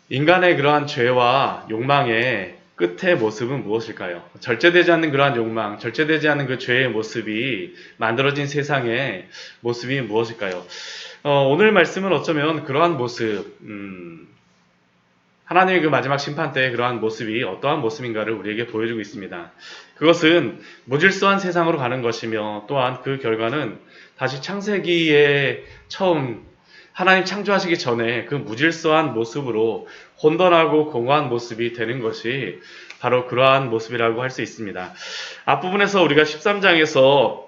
인간의 그러한 죄와 욕망의 끝의 모습은 무엇일까요? 절제되지 않는 그러한 욕망, 절제되지 않는 그 죄의 모습이 만들어진 세상의 모습이 무엇일까요? 오늘 말씀은 어쩌면 그러한 모습, 하나님의 그 마지막 심판 때의 그러한 모습이 어떠한 모습인가를 우리에게 보여주고 있습니다. 그것은 무질서한 세상으로 가는 것이며 또한 그 결과는 다시 창세기에 처음 하나님 창조하시기 전에 그 무질서한 모습으로 혼돈하고 공허한 모습이 되는 것이 바로 그러한 모습이라고 할 수 있습니다. 앞부분에서 우리가 13장에서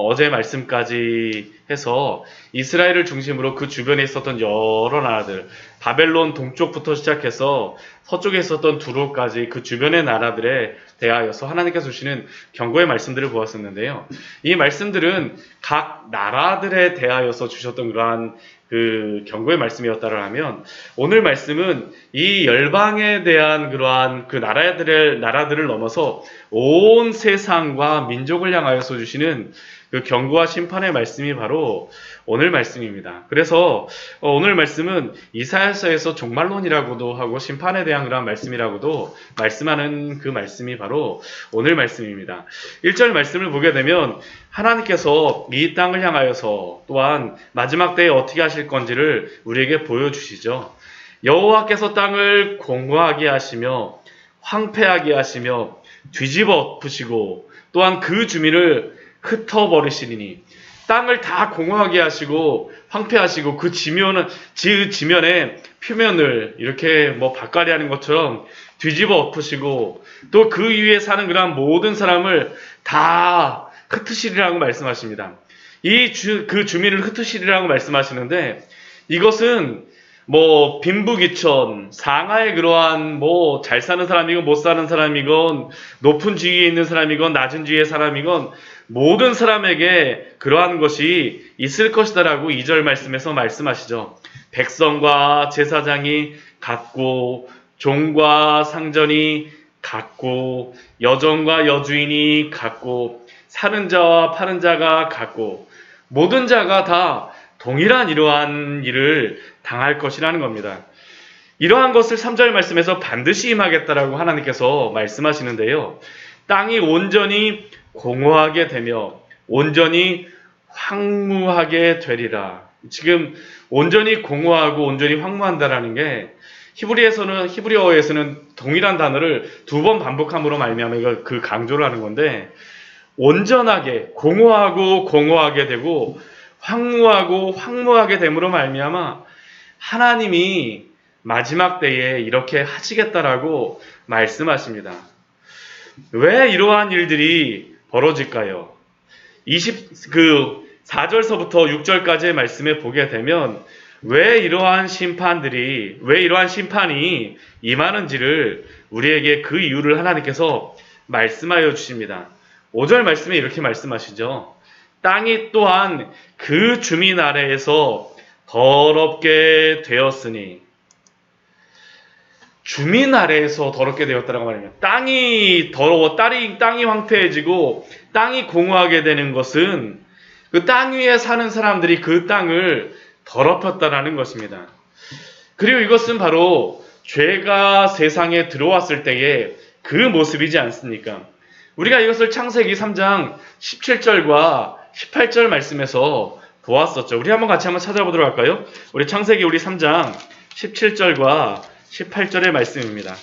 어제 말씀까지 해서 이스라엘을 중심으로 그 주변에 있었던 여러 나라들, 바벨론 동쪽부터 시작해서 서쪽에 있었던 두로까지 그 주변의 나라들에 대하여서 하나님께서 주시는 경고의 말씀들을 보았었는데요. 이 말씀들은 각 나라들에 대하여서 주셨던 그러한 그 경고의 말씀이었다를 하면, 오늘 말씀은 이 열방에 대한 그러한 그 나라들을 넘어서 온 세상과 민족을 향하여서 주시는 그 경고와 심판의 말씀이 바로 오늘 말씀입니다. 그래서 오늘 말씀은 이사야서에서 종말론이라고도 하고 심판에 대한 그런 말씀이라고도 말씀하는 그 말씀이 바로 오늘 말씀입니다. 1절 말씀을 보게 되면 하나님께서 이 땅을 향하여서 또한 마지막 때에 어떻게 하실 건지를 우리에게 보여주시죠. 여호와께서 땅을 공고하게 하시며 황폐하게 하시며 뒤집어 엎으시고 또한 그 주민을 흩어버리시리니, 땅을 다 공허하게 하시고 황폐하시고 그 지면의 표면을 이렇게 밭갈이 하는 것처럼 뒤집어 엎으시고 또 그 위에 사는 그런 모든 사람을 다 흩으시리라고 말씀하십니다. 그 주민을 흩으시리라고 말씀하시는데, 이것은 빈부귀천, 상하의 그러한 잘 사는 사람이건 못 사는 사람이건 높은 지위에 있는 사람이건 낮은 지위의 사람이건 모든 사람에게 그러한 것이 있을 것이다라고 2절 말씀에서 말씀하시죠. 백성과 제사장이 같고 종과 상전이 같고 여종과 여주인이 같고 사는 자와 파는 자가 같고 모든 자가 다 동일한 이러한 일을 당할 것이라는 겁니다. 이러한 것을 3절 말씀에서 반드시 임하겠다라고 하나님께서 말씀하시는데요. 땅이 온전히 공허하게 되며 온전히 황무하게 되리라. 지금 온전히 공허하고 온전히 황무한다라는 게 히브리어에서는 동일한 단어를 2번 반복함으로 말미암아 이걸 그 강조를 하는 건데, 온전하게 공허하게 되고 황무하게 됨으로 말미암아 하나님이 마지막 때에 이렇게 하시겠다라고 말씀하십니다. 왜 이러한 일들이 벌어질까요? 4절서부터 6절까지의 말씀에 보게 되면 왜 이러한 심판이 임하는지를 우리에게 그 이유를 하나님께서 말씀하여 주십니다. 5절 말씀에 이렇게 말씀하시죠. 땅이 또한 그 주민 아래에서 더럽게 되었으니, 주민 아래에서 더럽게 되었다라고 말하면 땅이 더러워, 땅이 황폐해지고 땅이 공허하게 되는 것은 그 땅 위에 사는 사람들이 그 땅을 더럽혔다라는 것입니다. 그리고 이것은 바로 죄가 세상에 들어왔을 때의 그 모습이지 않습니까? 우리가 이것을 창세기 3장 17절과 18절 말씀에서 보았었죠. 우리 같이 한번 찾아보도록 할까요? 우리 창세기 3장 17절과 18절의 말씀입니다.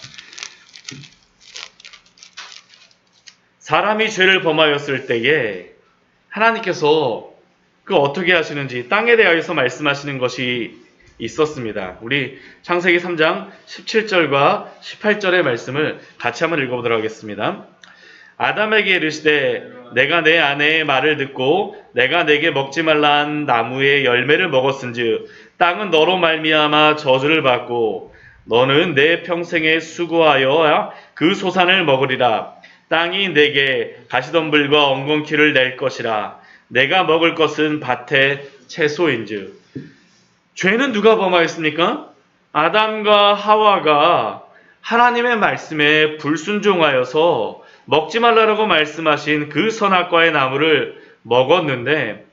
사람이 죄를 범하였을 때에 하나님께서 어떻게 하시는지 땅에 대하여서 말씀하시는 것이 있었습니다. 우리 창세기 3장 17절과 18절의 말씀을 같이 한번 읽어보도록 하겠습니다. 아담에게 이르시되 내가 내 아내의 말을 듣고 내가 내게 먹지 말라 한 나무의 열매를 먹었은즉 땅은 너로 말미암아 저주를 받고 너는 내 평생에 수고하여 그 소산을 먹으리라. 땅이 내게 가시덤불과 엉겅퀴를 낼 것이라. 내가 먹을 것은 밭의 채소인즉. 죄는 누가 범하였습니까? 아담과 하와가 하나님의 말씀에 불순종하여서 먹지 말라라고 말씀하신 그 선악과의 나무를 먹었는데,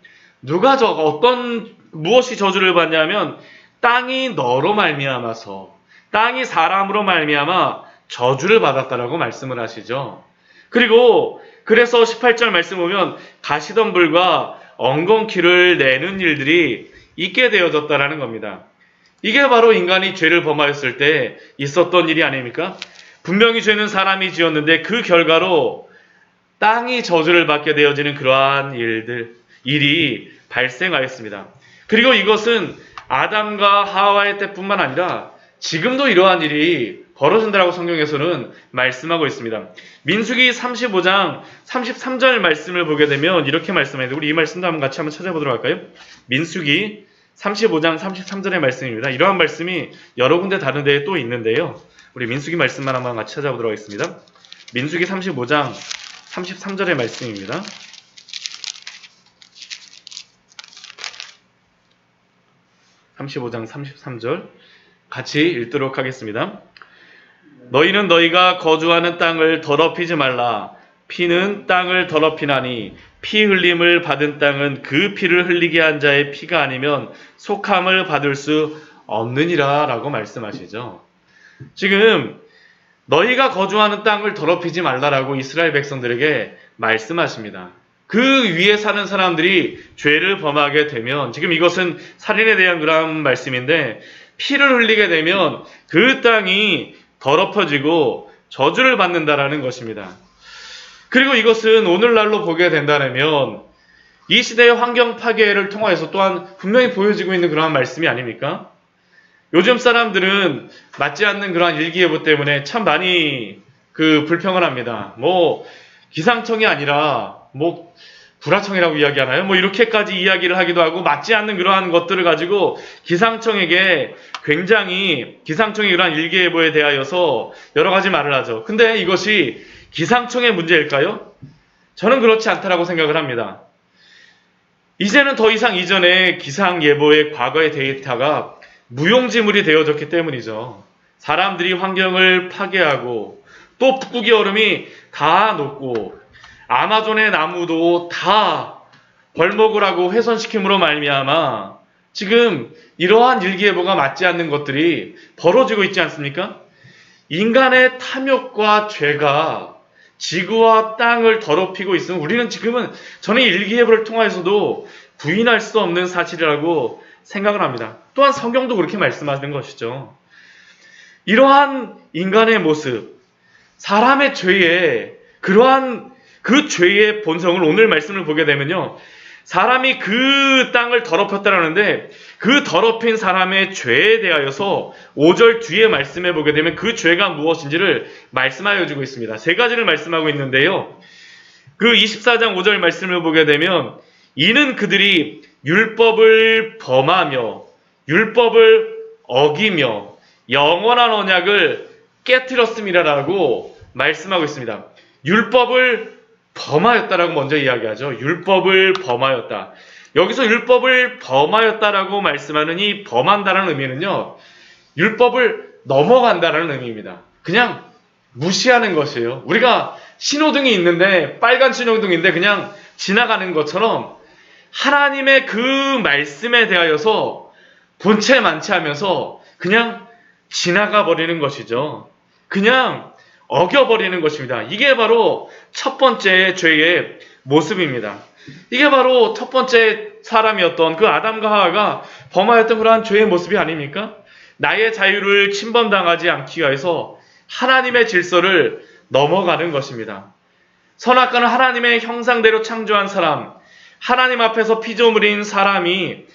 무엇이 저주를 받냐면 땅이 너로 말미암아서, 땅이 사람으로 말미암아 저주를 받았다라고 말씀을 하시죠. 그리고 그래서 18절 말씀 보면 가시덤불과 엉겅퀴를 내는 일들이 있게 되어졌다라는 겁니다. 이게 바로 인간이 죄를 범하였을 때 있었던 일이 아닙니까? 분명히 죄는 사람이 지었는데 그 결과로 땅이 저주를 받게 되어지는 그러한 일이 발생하였습니다. 그리고 이것은 아담과 하와의 때뿐만 아니라 지금도 이러한 일이 벌어진다라고 성경에서는 말씀하고 있습니다. 민수기 35장 33절 말씀을 보게 되면 이렇게 말씀합니다. 우리 이 말씀도 같이 한번 찾아보도록 할까요? 민수기 35장 33절의 말씀입니다. 이러한 말씀이 여러 군데 다른 데에 또 있는데요. 우리 민수기 말씀만 한번 같이 찾아보도록 하겠습니다. 민수기 35장 33절의 말씀입니다. (35장 33절) 같이 읽도록 하겠습니다. 너희는 너희가 거주하는 땅을 더럽히지 말라. 피는 땅을 더럽히나니 피 흘림을 받은 땅은 그 피를 흘리게 한 자의 피가 아니면 속함을 받을 수 없느니라 라고 말씀하시죠. 지금 너희가 거주하는 땅을 더럽히지 말라라고 이스라엘 백성들에게 말씀하십니다. 그 위에 사는 사람들이 죄를 범하게 되면, 지금 이것은 살인에 대한 그런 말씀인데, 피를 흘리게 되면 그 땅이 더럽혀지고 저주를 받는다라는 것입니다. 그리고 이것은 오늘날로 보게 된다면 이 시대의 환경 파괴를 통해서 또한 분명히 보여지고 있는 그러한 말씀이 아닙니까? 요즘 사람들은 맞지 않는 그러한 일기예보 때문에 참 많이 불평을 합니다. 기상청이 아니라 불화청이라고 이야기하나요? 이렇게까지 이야기를 하기도 하고, 맞지 않는 그러한 것들을 가지고 기상청의 그러한 일기예보에 대하여서 여러 가지 말을 하죠. 근데 이것이 기상청의 문제일까요? 저는 그렇지 않다라고 생각을 합니다. 이제는 더 이상 이전의 기상예보의 과거의 데이터가 무용지물이 되어졌기 때문이죠. 사람들이 환경을 파괴하고, 또 북극의 얼음이 다 녹고, 아마존의 나무도 다 벌목을 하고 훼손시킴으로 말미암아 지금 이러한 일기예보가 맞지 않는 것들이 벌어지고 있지 않습니까? 인간의 탐욕과 죄가 지구와 땅을 더럽히고 있으면 우리는 저는 일기예보를 통해서도 부인할 수 없는 사실이라고 생각을 합니다. 또한 성경도 그렇게 말씀하는 것이죠. 이러한 인간의 모습, 사람의 죄에 그러한 그 죄의 본성을 오늘 말씀을 보게 되면요, 사람이 그 땅을 더럽혔다라는데 그 더럽힌 사람의 죄에 대하여서 5절 뒤에 말씀해 보게 되면 그 죄가 무엇인지를 말씀하여 주고 있습니다. 세 가지를 말씀하고 있는데요. 그 24장 5절 말씀을 보게 되면 이는 그들이 율법을 범하며 율법을 어기며 영원한 언약을 깨뜨렸음이라고 말씀하고 있습니다. 율법을 범하였다라고 먼저 이야기하죠. 율법을 범하였다. 여기서 율법을 범하였다라고 말씀하는 이 범한다라는 의미는요, 율법을 넘어간다라는 의미입니다. 그냥 무시하는 것이에요. 우리가 신호등이 있는데, 빨간 신호등인데 그냥 지나가는 것처럼 하나님의 그 말씀에 대하여서 본체 만취하면서 그냥 지나가 버리는 것이죠. 그냥 어겨버리는 것입니다. 이게 바로 첫 번째 죄의 모습입니다. 이게 바로 첫 번째 사람이었던 그 아담과 하와가 범하였던 그러한 죄의 모습이 아닙니까? 나의 자유를 침범당하지 않기 위해서 하나님의 질서를 넘어가는 것입니다. 선악과는 하나님의 형상대로 창조한 사람, 하나님 앞에서 피조물인 사람이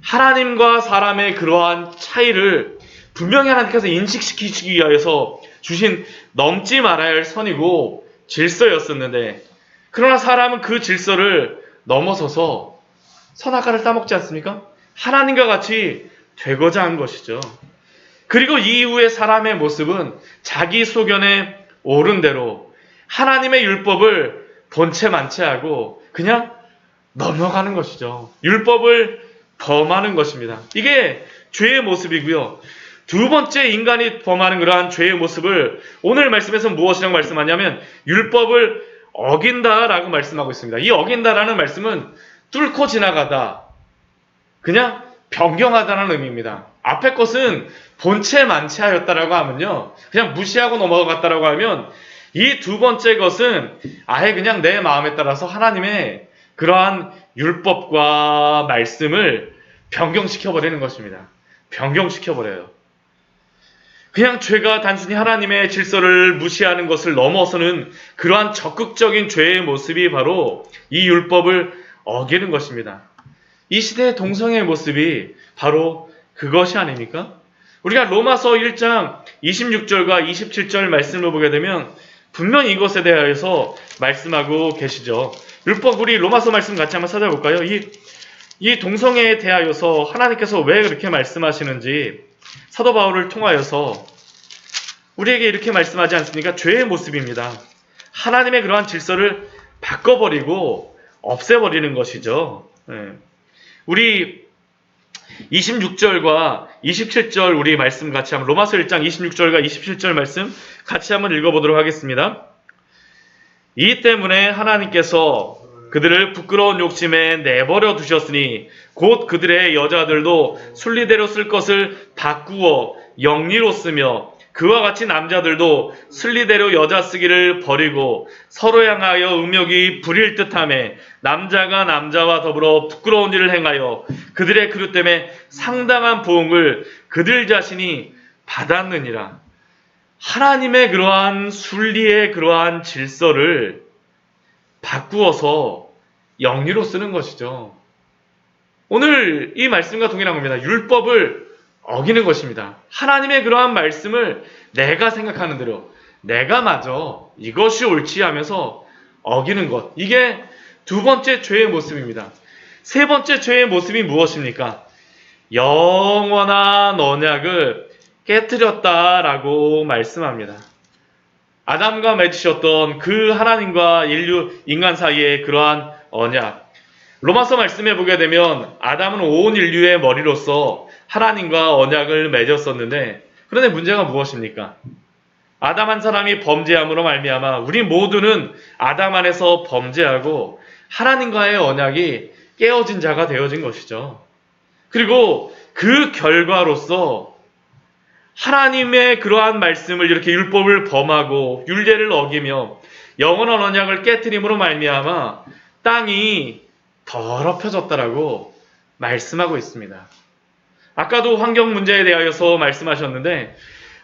하나님과 사람의 그러한 차이를 분명히 하나님께서 인식시키기 위해서 주신 넘지 말아야 할 선이고 질서였었는데, 그러나 사람은 그 질서를 넘어서서 선악과를 따먹지 않습니까? 하나님과 같이 되고자 한 것이죠. 그리고 이후에 사람의 모습은 자기 소견에 옳은 대로 하나님의 율법을 본체만치 하고 그냥 넘어가는 것이죠. 율법을 범하는 것입니다. 이게 죄의 모습이고요. 두 번째 인간이 범하는 그러한 죄의 모습을 오늘 말씀에서 무엇이라고 말씀하냐면 율법을 어긴다라고 말씀하고 있습니다. 이 어긴다라는 말씀은 뚫고 지나가다, 그냥 변경하다는 의미입니다. 앞에 것은 본체 만체하였다라고 하면요, 그냥 무시하고 넘어갔다라고 하면 이 두 번째 것은 아예 그냥 내 마음에 따라서 하나님의 그러한 율법과 말씀을 변경시켜버리는 것입니다. 변경시켜버려요. 그냥 죄가 단순히 하나님의 질서를 무시하는 것을 넘어서는 그러한 적극적인 죄의 모습이 바로 이 율법을 어기는 것입니다. 이 시대의 동성애의 모습이 바로 그것이 아닙니까? 우리가 로마서 1장 26절과 27절 말씀을 보게 되면 분명히 이것에 대하여서 말씀하고 계시죠. 율법, 우리 로마서 말씀 같이 한번 찾아볼까요? 이 동성애에 대하여서 하나님께서 왜 그렇게 말씀하시는지 사도 바울을 통하여서 우리에게 이렇게 말씀하지 않습니까? 죄의 모습입니다. 하나님의 그러한 질서를 바꿔버리고 없애버리는 것이죠. 우리 26절과 27절 우리 말씀 같이 한번 로마서 1장 26절과 27절 말씀 같이 한번 읽어보도록 하겠습니다. 이 때문에 하나님께서 그들을 부끄러운 욕심에 내버려 두셨으니 곧 그들의 여자들도 순리대로 쓸 것을 바꾸어 영리로 쓰며 그와 같이 남자들도 순리대로 여자 쓰기를 버리고 서로 향하여 음욕이 부릴 듯하며 남자가 남자와 더불어 부끄러운 일을 행하여 그들의 그릇 때문에 상당한 보응을 그들 자신이 받았느니라. 하나님의 그러한 순리의 그러한 질서를 바꾸어서 영리로 쓰는 것이죠. 오늘 이 말씀과 동일한 겁니다. 율법을 어기는 것입니다. 하나님의 그러한 말씀을 내가 생각하는 대로 내가 맞아 이것이 옳지 하면서 어기는 것, 이게 두 번째 죄의 모습입니다. 세 번째 죄의 모습이 무엇입니까? 영원한 언약을 깨뜨렸다라고 말씀합니다. 아담과 맺으셨던 그 하나님과 인간 사이의 그러한 언약, 로마서 말씀해 보게 되면 아담은 온 인류의 머리로서 하나님과 언약을 맺었었는데, 그런데 문제가 무엇입니까? 아담 한 사람이 범죄함으로 말미암아 우리 모두는 아담 안에서 범죄하고 하나님과의 언약이 깨어진 자가 되어진 것이죠. 그리고 그 결과로서 하나님의 그러한 말씀을 이렇게 율법을 범하고 율례를 어기며 영원한 언약을 깨트림으로 말미암아 땅이 더럽혀졌다라고 말씀하고 있습니다. 아까도 환경 문제에 대하여서 말씀하셨는데,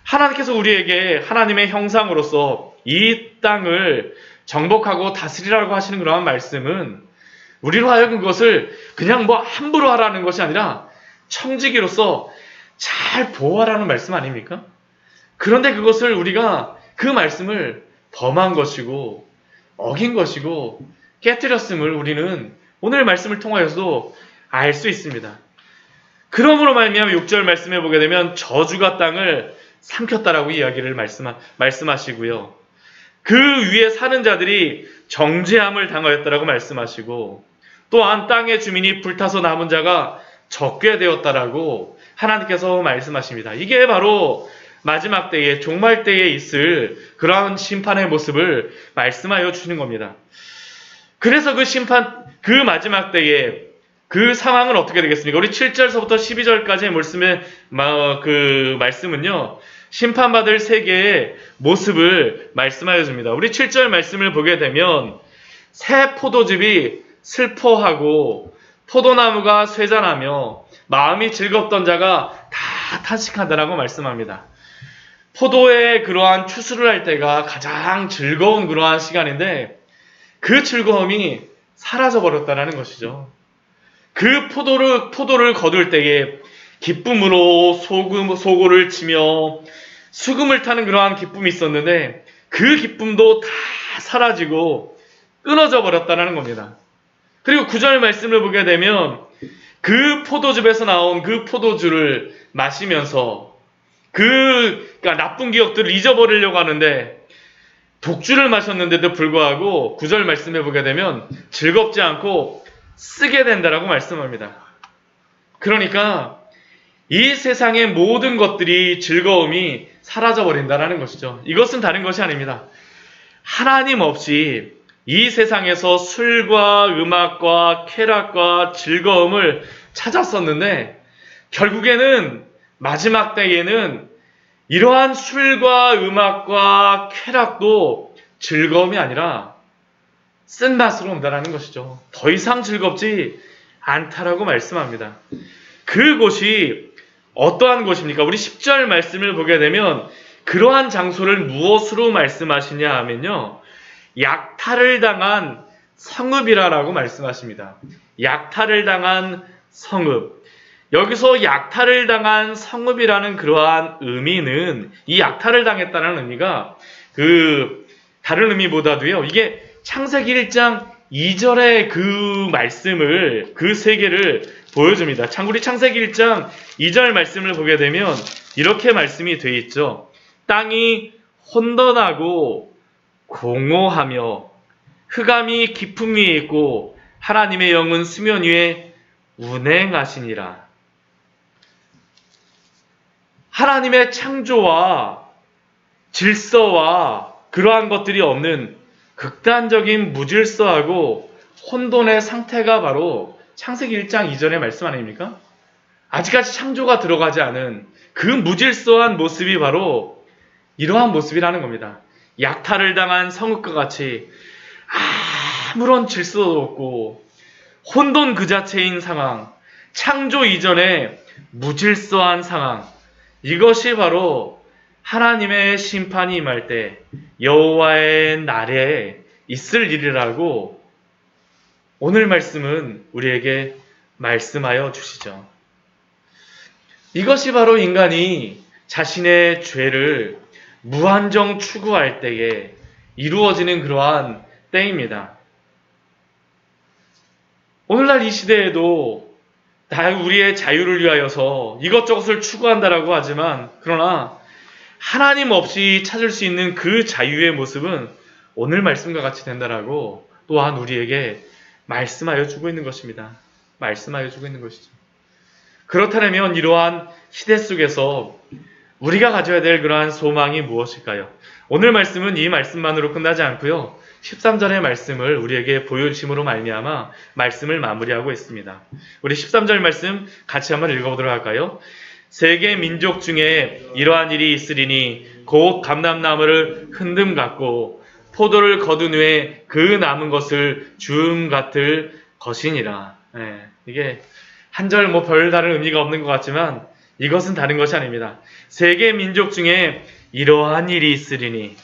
하나님께서 우리에게 하나님의 형상으로서 이 땅을 정복하고 다스리라고 하시는 그러한 말씀은 우리로 하여금 그것을 그냥 함부로 하라는 것이 아니라 청지기로서 잘 보호하라는 말씀 아닙니까? 그런데 그것을 우리가 그 말씀을 범한 것이고 어긴 것이고 깨뜨렸음을 우리는 오늘 말씀을 통하여서도 알 수 있습니다. 그러므로 말미암아 6절 말씀해 보게 되면 저주가 땅을 삼켰다라고 이야기를 말씀하시고요. 그 위에 사는 자들이 정죄함을 당하였다라고 말씀하시고, 또한 땅의 주민이 불타서 남은 자가 적게 되었다라고 하나님께서 말씀하십니다. 이게 바로 마지막 때에, 종말 때에 있을 그러한 심판의 모습을 말씀하여 주시는 겁니다. 그래서 그 마지막 때에 그 상황은 어떻게 되겠습니까? 우리 7절서부터 12절까지의 말씀은요, 심판받을 세계의 모습을 말씀하여 줍니다. 우리 7절 말씀을 보게 되면 새 포도즙이 슬퍼하고 포도나무가 쇠잔하며 마음이 즐겁던 자가 다 탄식한다라고 말씀합니다. 포도의 그러한 추수를 할 때가 가장 즐거운 그러한 시간인데 그 즐거움이 사라져버렸다는 것이죠. 그 포도를 거둘 때에 기쁨으로 소고를 치며 수금을 타는 그러한 기쁨이 있었는데 그 기쁨도 다 사라지고 끊어져 버렸다는 겁니다. 그리고 9절 말씀을 보게 되면 그 포도즙에서 나온 그 포도주를 마시면서 그러니까 나쁜 기억들을 잊어버리려고 하는데 독주를 마셨는데도 불구하고 9절 말씀해 보게 되면 즐겁지 않고 쓰게 된다라고 말씀합니다. 그러니까 이 세상의 모든 것들이 즐거움이 사라져버린다는 것이죠. 이것은 다른 것이 아닙니다. 하나님 없이 이 세상에서 술과 음악과 쾌락과 즐거움을 찾았었는데 결국에는 마지막 때에는 이러한 술과 음악과 쾌락도 즐거움이 아니라 쓴맛으로 온다라는 것이죠. 더 이상 즐겁지 않다라고 말씀합니다. 그곳이 어떠한 곳입니까? 우리 10절 말씀을 보게 되면 그러한 장소를 무엇으로 말씀하시냐 하면요, 약탈을 당한 성읍이라고 말씀하십니다. 약탈을 당한 성읍. 여기서 약탈을 당한 성읍이라는 그러한 의미는, 이 약탈을 당했다는 의미가 다른 의미보다도요, 이게 창세기 1장 2절의 그 말씀을, 그 세계를 보여줍니다. 우리 창세기 1장 2절 말씀을 보게 되면 이렇게 말씀이 되어 있죠. 땅이 혼돈하고 공허하며 흑암이 깊음 위에 있고 하나님의 영은 수면 위에 운행하시니라. 하나님의 창조와 질서와 그러한 것들이 없는 극단적인 무질서하고 혼돈의 상태가 바로 창세기 1장 2절의 말씀 아닙니까? 아직까지 창조가 들어가지 않은 그 무질서한 모습이 바로 이러한 모습이라는 겁니다. 약탈을 당한 성읍과 같이 아무런 질서도 없고 혼돈 그 자체인 상황, 창조 이전의 무질서한 상황, 이것이 바로 하나님의 심판이 임할 때 여호와의 날에 있을 일이라고 오늘 말씀은 우리에게 말씀하여 주시죠. 이것이 바로 인간이 자신의 죄를 무한정 추구할 때에 이루어지는 그러한 때입니다. 오늘날 이 시대에도 다 우리의 자유를 위하여서 이것저것을 추구한다라고 하지만, 그러나 하나님 없이 찾을 수 있는 그 자유의 모습은 오늘 말씀과 같이 된다라고 또한 우리에게 말씀하여 주고 있는 것입니다. 말씀하여 주고 있는 것이죠. 그렇다면 이러한 시대 속에서 우리가 가져야 될 그러한 소망이 무엇일까요? 오늘 말씀은 이 말씀만으로 끝나지 않고요, 13절의 말씀을 우리에게 보여주심으로 말미암아 말씀을 마무리하고 있습니다. 우리 13절 말씀 같이 한번 읽어보도록 할까요? 세계 민족 중에 이러한 일이 있으리니 곧 감람나무를 흔듦 같고 포도를 거둔 후에 그 남은 것을 주음 같을 것이니라. 이게 한절 별다른 의미가 없는 것 같지만 이것은 다른 것이 아닙니다. 세계 민족 중에 이러한 일이 있으리니,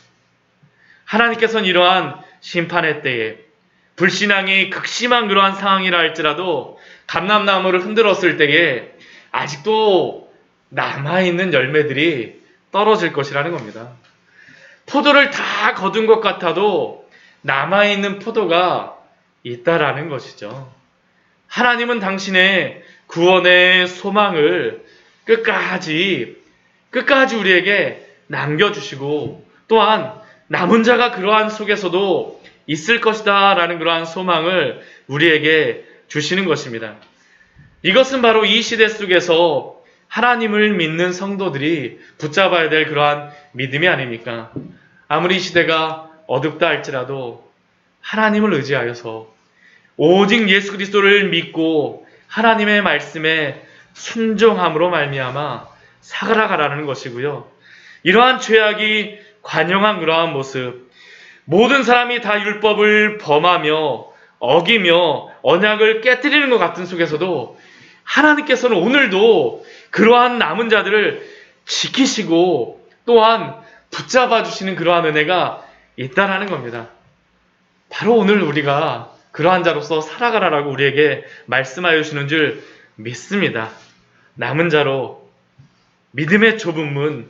하나님께서는 이러한 심판의 때에 불신앙이 극심한 그러한 상황이라 할지라도 감람나무를 흔들었을 때에 아직도 남아있는 열매들이 떨어질 것이라는 겁니다. 포도를 다 거둔 것 같아도 남아있는 포도가 있다라는 것이죠. 하나님은 당신의 구원의 소망을 끝까지 우리에게 남겨주시고, 또한 남은 자가 그러한 속에서도 있을 것이다 라는 그러한 소망을 우리에게 주시는 것입니다. 이것은 바로 이 시대 속에서 하나님을 믿는 성도들이 붙잡아야 될 그러한 믿음이 아닙니까? 아무리 시대가 어둡다 할지라도 하나님을 의지하여서 오직 예수 그리스도를 믿고 하나님의 말씀에 순종함으로 말미암아 살아가라는 것이고요. 이러한 죄악이 관영한 그러한 모습, 모든 사람이 다 율법을 범하며 어기며 언약을 깨뜨리는 것 같은 속에서도 하나님께서는 오늘도 그러한 남은 자들을 지키시고 또한 붙잡아 주시는 그러한 은혜가 있다라는 겁니다. 바로 오늘 우리가 그러한 자로서 살아가라라고 우리에게 말씀하여 주시는 줄 믿습니다. 남은 자로 믿음의 좁은 문,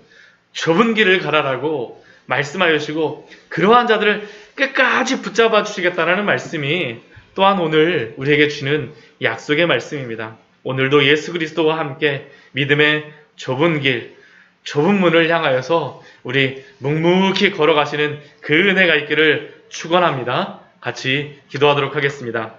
좁은 길을 가라라고 말씀하여 주시고 그러한 자들을 끝까지 붙잡아 주시겠다는 말씀이 또한 오늘 우리에게 주시는 약속의 말씀입니다. 오늘도 예수 그리스도와 함께 믿음의 좁은 길, 좁은 문을 향하여서 우리 묵묵히 걸어가시는 그 은혜가 있기를 축원합니다. 같이 기도하도록 하겠습니다.